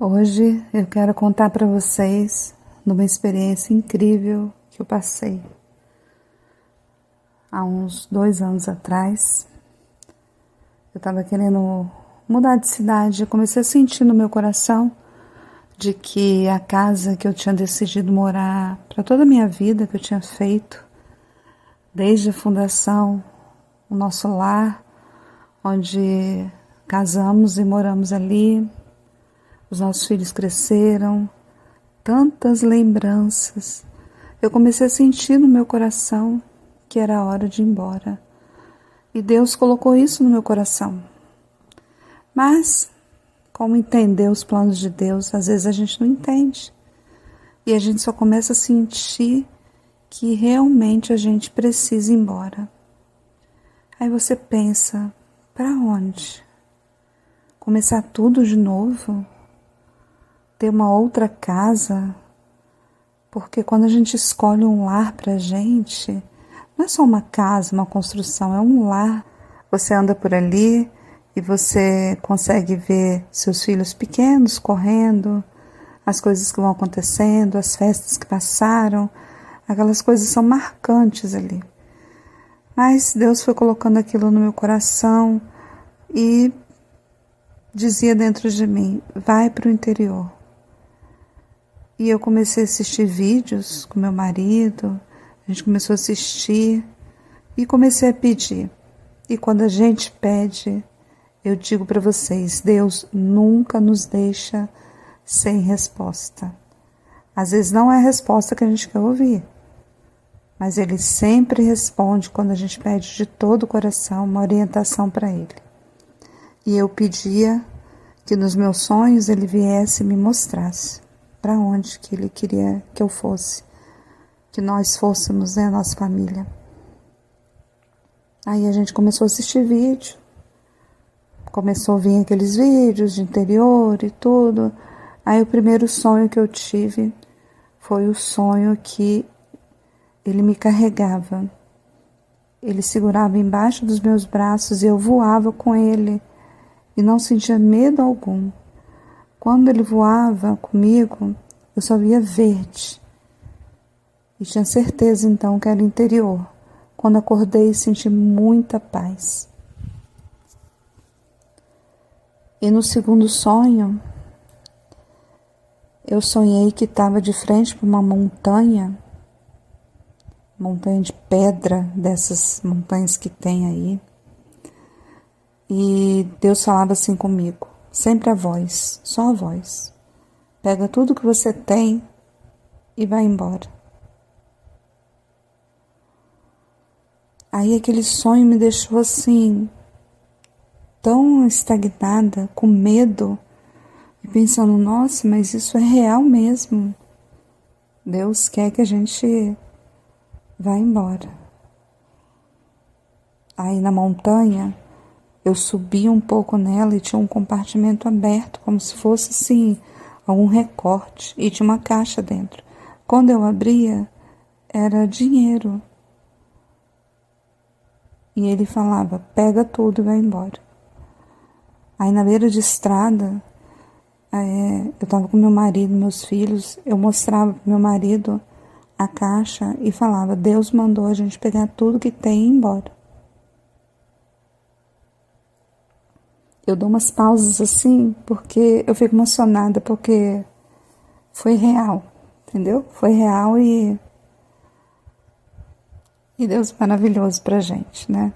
Hoje eu quero contar para vocês de uma experiência incrível que eu passei. Há uns 2 anos atrás, eu estava querendo mudar de cidade. Eu comecei a sentir no meu coração de que a casa que eu tinha decidido morar para toda a minha vida, que eu tinha feito, desde a fundação, o nosso lar, onde casamos e moramos ali, os nossos filhos cresceram, tantas lembranças. Eu comecei a sentir no meu coração que era hora de ir embora. E Deus colocou isso no meu coração. Mas, como entender os planos de Deus, às vezes a gente não entende. E a gente só começa a sentir que realmente a gente precisa ir embora. Aí você pensa, para onde? Começar tudo de novo? Ter uma outra casa? Porque quando a gente escolhe um lar pra gente, não é só uma casa, uma construção, é um lar. Você anda por ali e você consegue ver seus filhos pequenos correndo, as coisas que vão acontecendo, as festas que passaram, aquelas coisas são marcantes ali. Mas Deus foi colocando aquilo no meu coração e dizia dentro de mim, vai para o interior. E eu comecei a assistir vídeos com meu marido, a gente começou a assistir e comecei a pedir. E quando a gente pede, eu digo para vocês, Deus nunca nos deixa sem resposta. Às vezes não é a resposta que a gente quer ouvir, mas Ele sempre responde quando a gente pede de todo o coração uma orientação para Ele. E eu pedia que nos meus sonhos Ele viesse e me mostrasse para onde que Ele queria que eu fosse, que nós fôssemos, né, nossa família. Aí a gente começou a assistir vídeo, começou a vir aqueles vídeos de interior e tudo. Aí o primeiro sonho que eu tive foi o sonho que Ele me carregava. Ele segurava embaixo dos meus braços e eu voava com Ele e não sentia medo algum. Quando Ele voava comigo, eu só via verde. E tinha certeza então que era interior. Quando acordei, senti muita paz. E no segundo sonho, eu sonhei que estava de frente para uma montanha de pedra, dessas montanhas que tem aí. E Deus falava assim comigo, sempre a voz, só a voz. Pega tudo que você tem e vai embora. Aí aquele sonho me deixou assim, tão estagnada, com medo, e pensando, nossa, mas isso é real mesmo. Deus quer que a gente vá embora. Aí na montanha, eu subi um pouco nela e tinha um compartimento aberto, como se fosse assim, algum recorte, e tinha uma caixa dentro. Quando eu abria, era dinheiro. E Ele falava, pega tudo e vai embora. Aí na beira de estrada, eu estava com meu marido, meus filhos, eu mostrava para meu marido a caixa e falava, Deus mandou a gente pegar tudo que tem e ir embora. Eu dou umas pausas assim, porque eu fico emocionada, porque foi real, entendeu? Foi real e Deus é maravilhoso pra gente, né?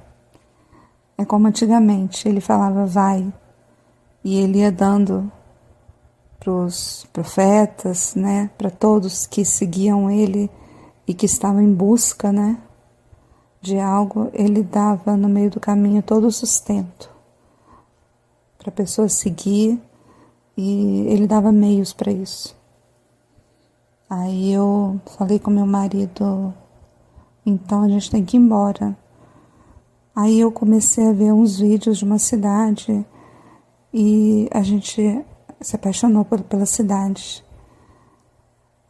É como antigamente, Ele falava, vai, e Ele ia dando pros profetas, né? Para todos que seguiam Ele e que estavam em busca, né? De algo, Ele dava no meio do caminho todo o sustento para a pessoa seguir e Ele dava meios para isso. Aí eu falei com meu marido, então a gente tem que ir embora. Aí eu comecei a ver uns vídeos de uma cidade e a gente se apaixonou pela cidade.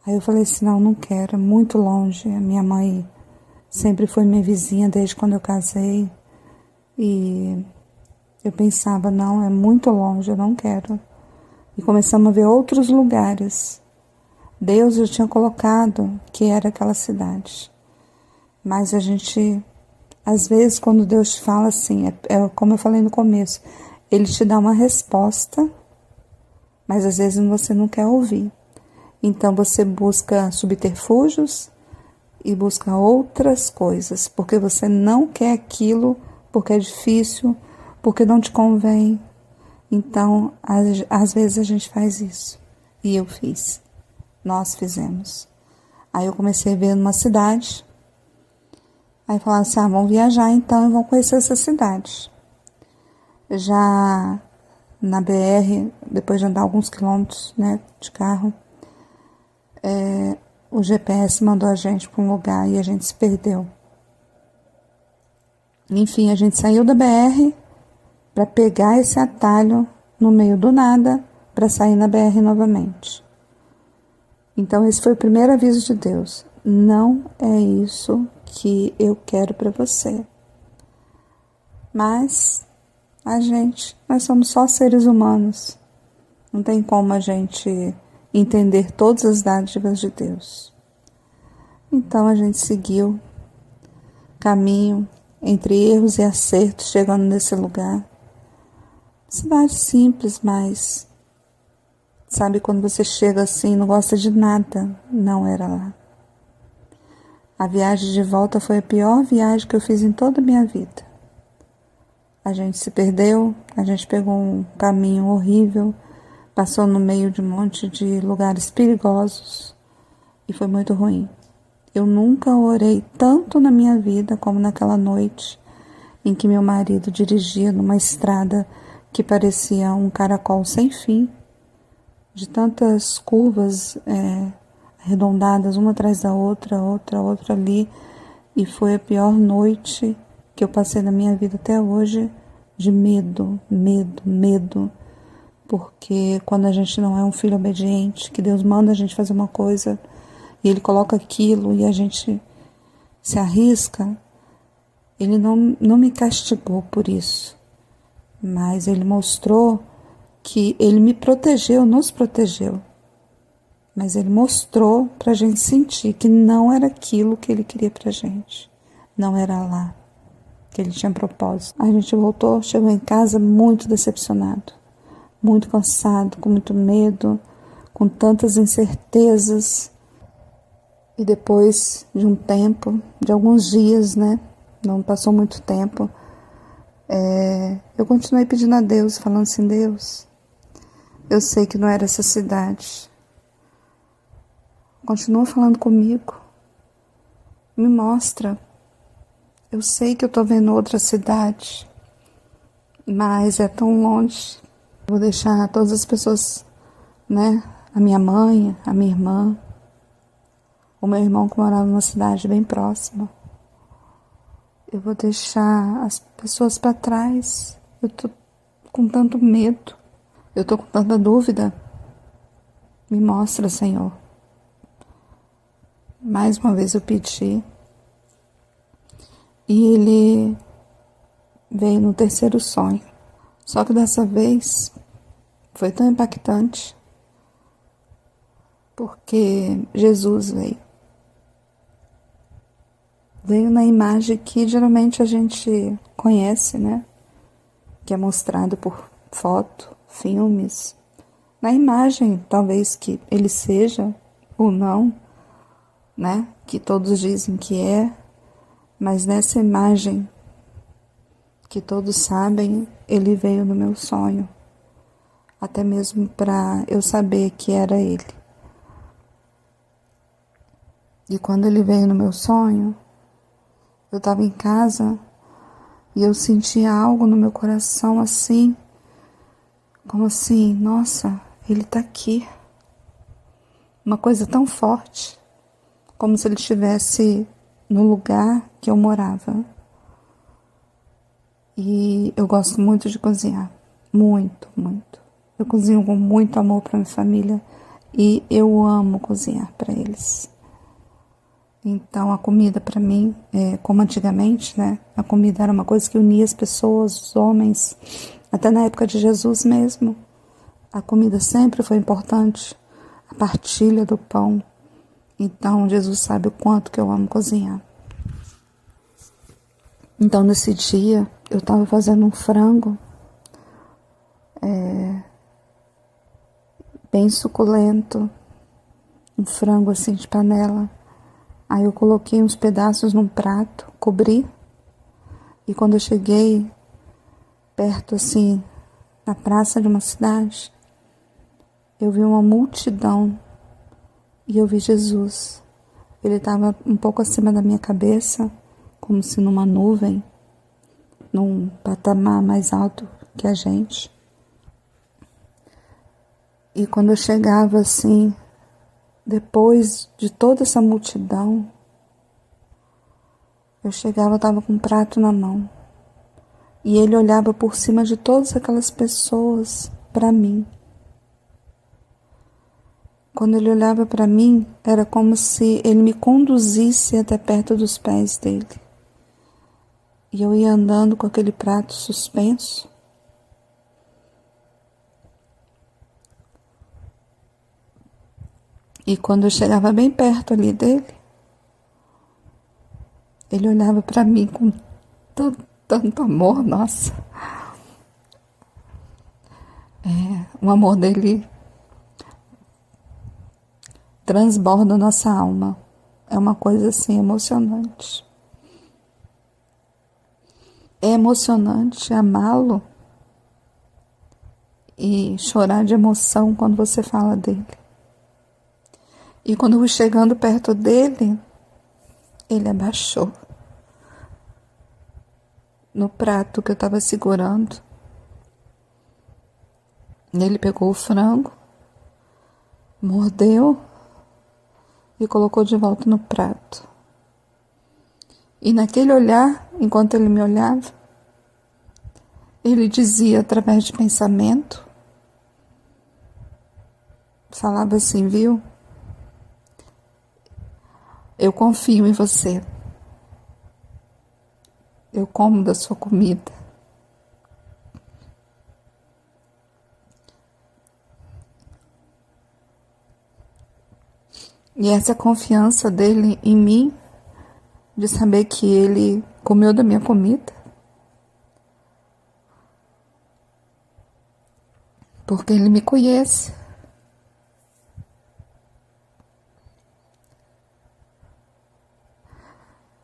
Aí eu falei assim, não quero, é muito longe. A minha mãe sempre foi minha vizinha desde quando eu casei e eu pensava, não, é muito longe, eu não quero. e começamos a ver outros lugares. Deus já tinha colocado que era aquela cidade. Mas a gente, às vezes, quando Deus fala assim, é como eu falei no começo, Ele te dá uma resposta, mas às vezes você não quer ouvir. Então você busca subterfúgios e busca outras coisas, porque você não quer aquilo, porque é difícil, porque não te convém. Então, às vezes a gente faz isso. E eu fiz. Nós fizemos. Aí eu comecei a ver numa cidade. Aí falaram assim, vamos viajar então e vamos conhecer essa cidade. Já na BR, depois de andar alguns quilômetros, né, de carro, o GPS mandou a gente para um lugar e a gente se perdeu. Enfim, a gente saiu da BR para pegar esse atalho no meio do nada para sair na BR novamente. Então esse foi o primeiro aviso de Deus. Não é isso que eu quero para você. Mas nós somos só seres humanos. Não tem como a gente entender todas as dádivas de Deus. Então a gente seguiu caminho entre erros e acertos, chegando nesse lugar. Cidade simples, mas sabe quando você chega assim, não gosta de nada? Não era lá. A viagem de volta foi a pior viagem que eu fiz em toda a minha vida. A gente se perdeu, a gente pegou um caminho horrível, passou no meio de um monte de lugares perigosos e foi muito ruim. Eu nunca orei tanto na minha vida como naquela noite em que meu marido dirigia numa estrada que parecia um caracol sem fim, de tantas curvas arredondadas, uma atrás da outra, outra ali, e foi a pior noite que eu passei na minha vida até hoje, de medo, porque quando a gente não é um filho obediente, que Deus manda a gente fazer uma coisa, e Ele coloca aquilo, e a gente se arrisca, Ele não me castigou por isso, mas Ele mostrou que Ele me protegeu, nos protegeu. Mas Ele mostrou para a gente sentir que não era aquilo que Ele queria para a gente. Não era lá que Ele tinha propósito. A gente voltou, chegou em casa muito decepcionado, muito cansado, com muito medo, com tantas incertezas. E depois de um tempo, de alguns dias, né? Não passou muito tempo, eu continuei pedindo a Deus, falando assim, Deus, eu sei que não era essa cidade. Continua falando comigo. Me mostra. Eu sei que eu estou vendo outra cidade, mas é tão longe. Vou deixar todas as pessoas, né? A minha mãe, a minha irmã, o meu irmão que morava numa cidade bem próxima. Eu vou deixar as pessoas para trás. Eu tô com tanto medo. Eu tô com tanta dúvida. Me mostra, Senhor. Mais uma vez eu pedi. E Ele veio no terceiro sonho. Só que dessa vez foi tão impactante. Porque Jesus veio. Veio na imagem que geralmente a gente conhece, né? Que é mostrado por foto, filmes. Na imagem, talvez que ele seja ou não, né? Que todos dizem que é. Mas nessa imagem que todos sabem, ele veio no meu sonho. Até mesmo para eu saber que era ele. E quando ele veio no meu sonho, eu estava em casa e eu sentia algo no meu coração assim, como assim, nossa, ele está aqui. Uma coisa tão forte, como se ele estivesse no lugar que eu morava. E eu gosto muito de cozinhar, muito. Eu cozinho com muito amor para minha família e eu amo cozinhar para eles. Então a comida para mim, como antigamente, né? A comida era uma coisa que unia as pessoas, os homens, até na época de Jesus mesmo. A comida sempre foi importante, a partilha do pão. Então, Jesus sabe o quanto que eu amo cozinhar. Então, nesse dia, eu estava fazendo um frango bem suculento, um frango assim de panela. Aí eu coloquei uns pedaços num prato, cobri, e quando eu cheguei perto assim, na praça de uma cidade, eu vi uma multidão e eu vi Jesus. Ele estava um pouco acima da minha cabeça, como se numa nuvem, num patamar mais alto que a gente. E quando eu chegava assim, depois de toda essa multidão, eu estava com um prato na mão. E ele olhava por cima de todas aquelas pessoas para mim. Quando ele olhava para mim, era como se ele me conduzisse até perto dos pés dele. E eu ia andando com aquele prato suspenso. E quando eu chegava bem perto ali dele, ele olhava para mim com tanto amor, nossa. O amor dele transborda a nossa alma. É uma coisa assim emocionante. É emocionante amá-lo e chorar de emoção quando você fala dele. E quando eu fui chegando perto dele, ele abaixou no prato que eu estava segurando. Ele pegou o frango, mordeu e colocou de volta no prato. E naquele olhar, enquanto ele me olhava, ele dizia através de pensamento, falava assim, viu? Eu confio em você. Eu como da sua comida. E essa confiança dele em mim, de saber que ele comeu da minha comida, porque ele me conhece.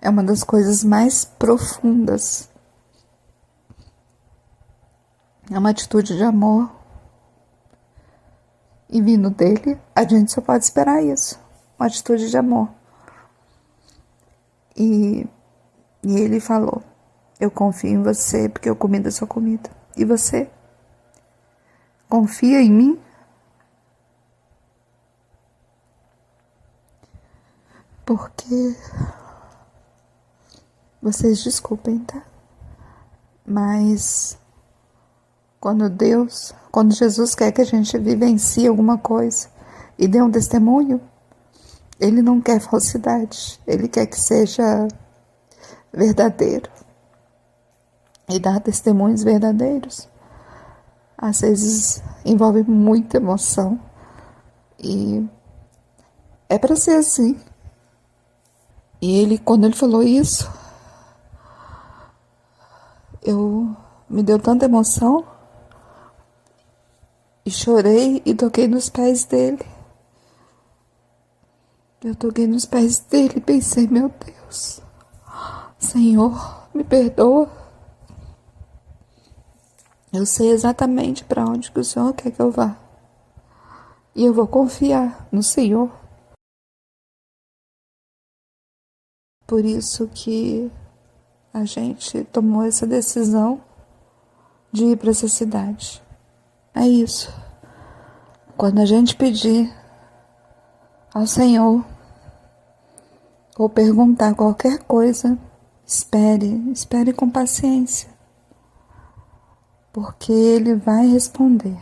É uma das coisas mais profundas. É uma atitude de amor. E vindo dele, a gente só pode esperar isso. Uma atitude de amor. E ele falou, eu confio em você porque eu comi da sua comida. E você? Confia em mim? Porque... vocês desculpem, tá? Mas quando Jesus quer que a gente vivencie alguma coisa e dê um testemunho, ele não quer falsidade, ele quer que seja verdadeiro. E dar testemunhos verdadeiros, às vezes envolve muita emoção. E é para ser assim. E ele, quando ele falou isso, me deu tanta emoção, e chorei e toquei nos pés dele. Eu toquei nos pés dele e pensei, meu Deus, Senhor, me perdoa. Eu sei exatamente para onde que o Senhor quer que eu vá. E eu vou confiar no Senhor. Por isso que a gente tomou essa decisão de ir para essa cidade. É isso. Quando a gente pedir ao Senhor ou perguntar qualquer coisa, espere com paciência, porque Ele vai responder.